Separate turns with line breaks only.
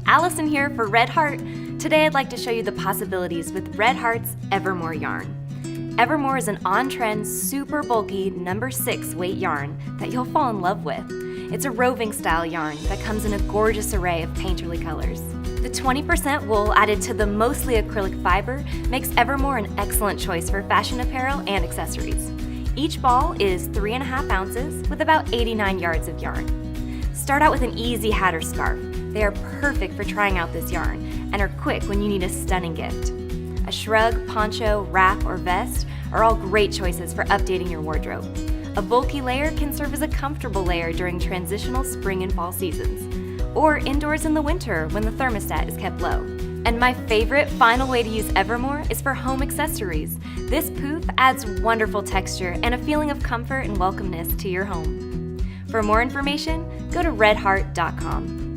Allison here for Red Heart. Today I'd like to show you the possibilities with Red Heart's Evermore yarn. Evermore is an on-trend, super bulky number 6 weight yarn that you'll fall in love with. It's a roving style yarn that comes in a gorgeous array of painterly colors. The 20% wool added to the mostly acrylic fiber makes Evermore an excellent choice for fashion apparel and accessories. Each ball is 3.5 ounces with about 89 yards of yarn. Start out with an easy hat or scarf. They are perfect for trying out this yarn and are quick when you need a stunning gift. A shrug, poncho, wrap, or vest are all great choices for updating your wardrobe. A bulky layer can serve as a comfortable layer during transitional spring and fall seasons, or indoors in the winter when the thermostat is kept low. And my favorite final way to use Evermore is for home accessories. This poof adds wonderful texture and a feeling of comfort and welcomeness to your home. For more information, go to redheart.com.